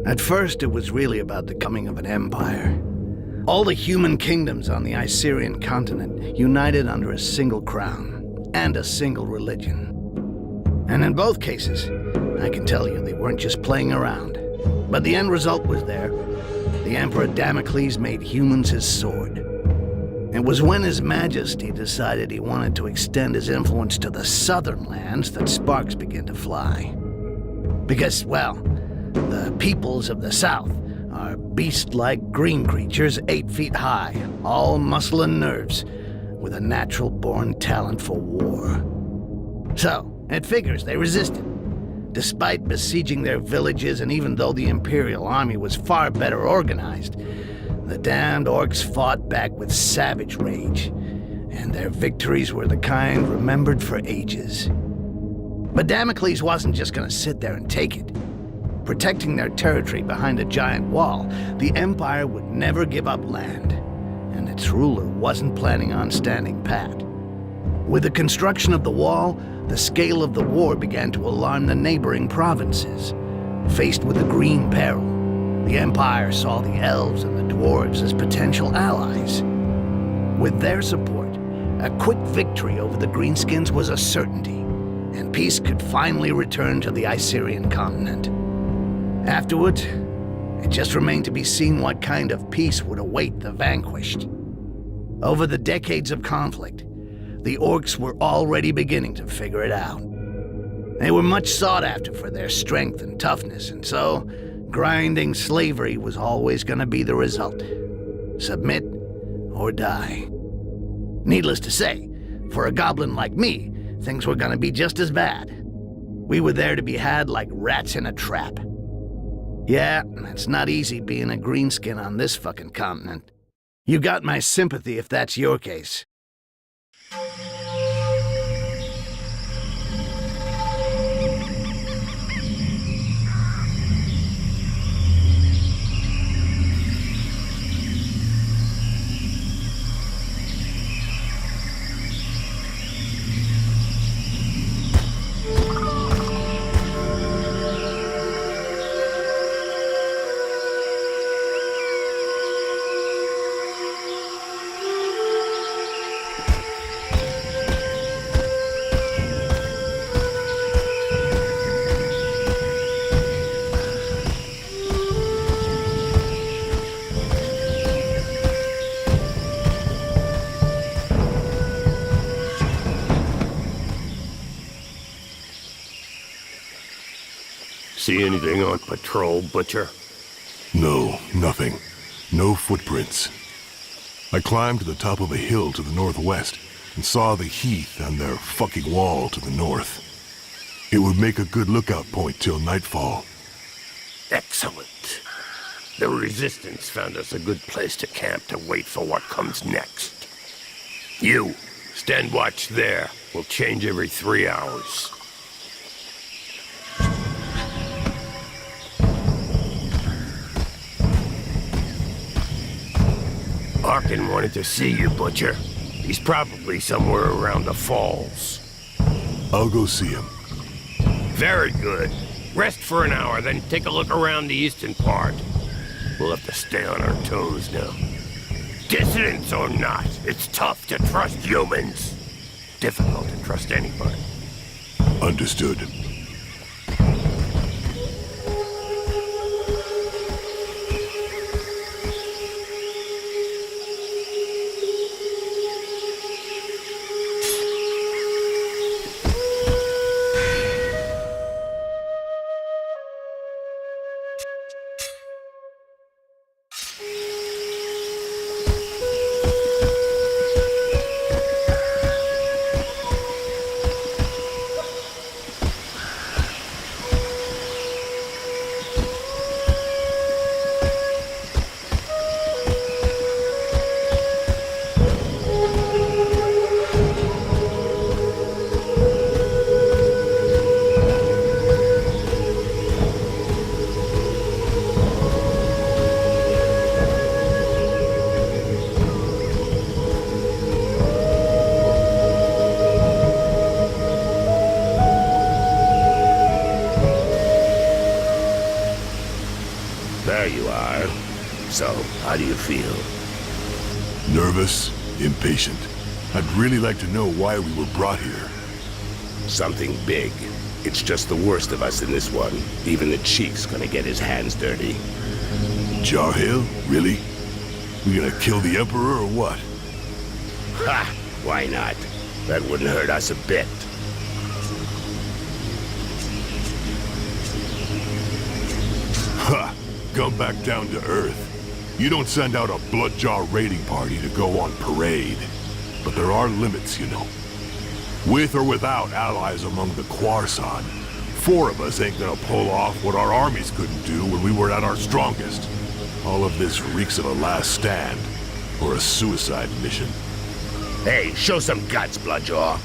At first, it was really about the coming of an empire. All the human kingdoms on the Icerian continent united under a single crown and a single religion. And in both cases, I can tell you they weren't just playing around. But the end result was there. The Emperor Damocles made humans his sword. It was when His Majesty decided he wanted to extend his influence to the southern lands that sparks began to fly. Because, well, the peoples of the south are beast-like green creatures 8 feet high, all muscle and nerves, with a natural-born talent for war. So, it figures they resisted. Despite besieging their villages, and even though the Imperial army was far better organized, the damned orcs fought back with savage rage, and their victories were the kind remembered for ages. But Damocles wasn't just gonna sit there and take it. Protecting their territory behind a giant wall, the Empire would never give up land, and its ruler wasn't planning on standing pat. With the construction of the wall, the scale of the war began to alarm the neighboring provinces. Faced with the green peril, the Empire saw the elves and the dwarves as potential allies. With their support, a quick victory over the greenskins was a certainty, and peace could finally return to the Icerian continent. Afterward, it just remained to be seen what kind of peace would await the vanquished. Over the decades of conflict, the orcs were already beginning to figure it out. They were much sought after for their strength and toughness, and so grinding slavery was always going to be the result. Submit or die. Needless to say, for a goblin like me, things were going to be just as bad. We were there to be had like rats in a trap. Yeah, it's not easy being a greenskin on this fucking continent. You got my sympathy if that's your case. See anything on patrol, Butcher? No, nothing. No footprints. I climbed to the top of a hill to the northwest and saw the heath and their fucking wall to the north. It would make a good lookout point till nightfall. Excellent. The Resistance found us a good place to camp to wait for what comes next. You, stand watch there. We'll change every 3 hours. Arkin wanted to see you, Butcher. He's probably somewhere around the falls. I'll go see him. Very good. Rest for an hour, then take a look around the eastern part. We'll have to stay on our toes now. Dissidents or not, it's tough to trust humans. Difficult to trust anybody. Understood. There you are. So, how do you feel? Nervous, impatient. I'd really like to know why we were brought here. Something big. It's just the worst of us in this one. Even the chief's gonna get his hands dirty. Jarhail? Really? We gonna kill the Emperor or what? Ha! Why not? That wouldn't hurt us a bit. Ha! Come back down to Earth. You don't send out a Bloodjaw raiding party to go on parade. But there are limits, you know. With or without allies among the Quarsan, 4 of us ain't gonna pull off what our armies couldn't do when we were at our strongest. All of this reeks of a last stand, or a suicide mission. Hey, show some guts, Bloodjaw.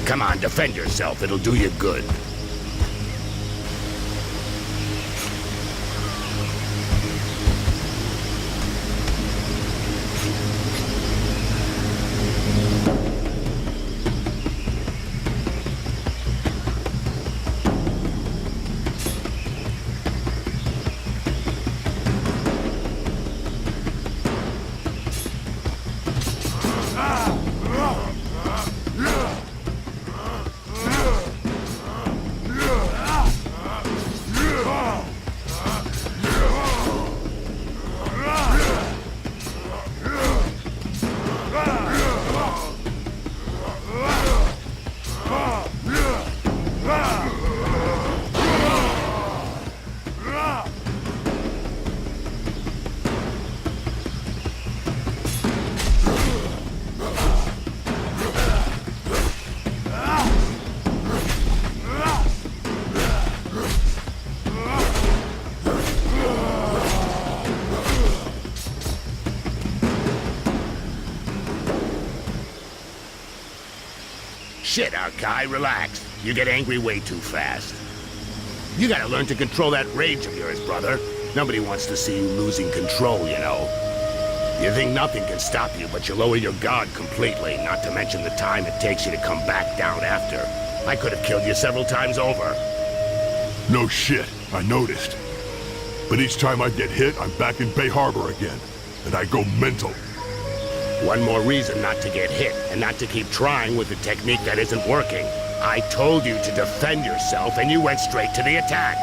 Come on, defend yourself. It'll do you good. Shit, Arkai, relax. You get angry way too fast. You gotta learn to control that rage of yours, brother. Nobody wants to see you losing control, you know. You think nothing can stop you, but you lower your guard completely, not to mention the time it takes you to come back down after. I could have killed you several times over. No shit, I noticed. But each time I get hit, I'm back in Bay Harbor again. And I go mental. One more reason not to get hit, and not to keep trying with a technique that isn't working. I told you to defend yourself, and you went straight to the attack.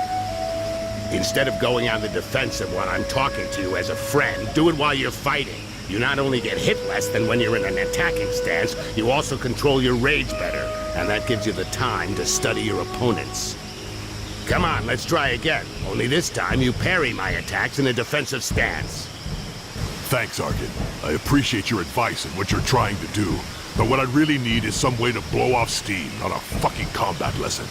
Instead of going on the defensive while I'm talking to you as a friend, do it while you're fighting. You not only get hit less than when you're in an attacking stance, you also control your rage better, and that gives you the time to study your opponents. Come on, let's try again. Only this time you parry my attacks in a defensive stance. Thanks, Arkin. I appreciate your advice and what you're trying to do. But what I really need is some way to blow off steam, not a fucking combat lesson.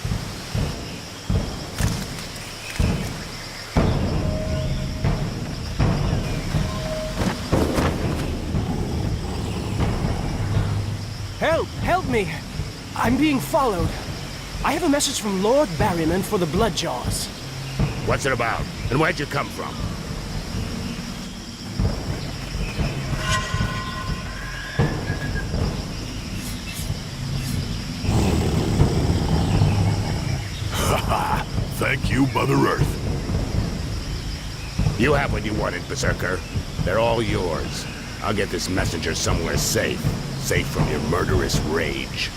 Help! Help me! I'm being followed. I have a message from Lord Barryman for the Bloodjaws. What's it about? And where'd you come from? Thank you, Mother Earth. You have what you wanted, Berserker. They're all yours. I'll get this messenger somewhere safe. Safe from your murderous rage.